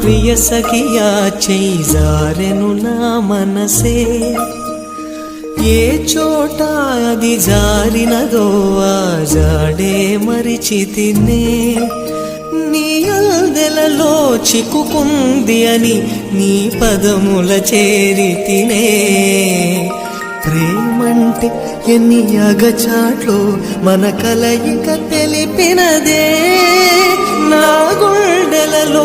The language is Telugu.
ప్రియ సఖియా చేజారెను నా మనసే ఏ చోట అది జారినదో ఆ జాడే మరిచితినే నీ అందెలలో చిక్కుకుంది అని నీ పదముల చేరితినే ప్రేమంటే ఎన్ని అగచాట్లో మన కలయిక తెలిపినదే నా గుండెలలో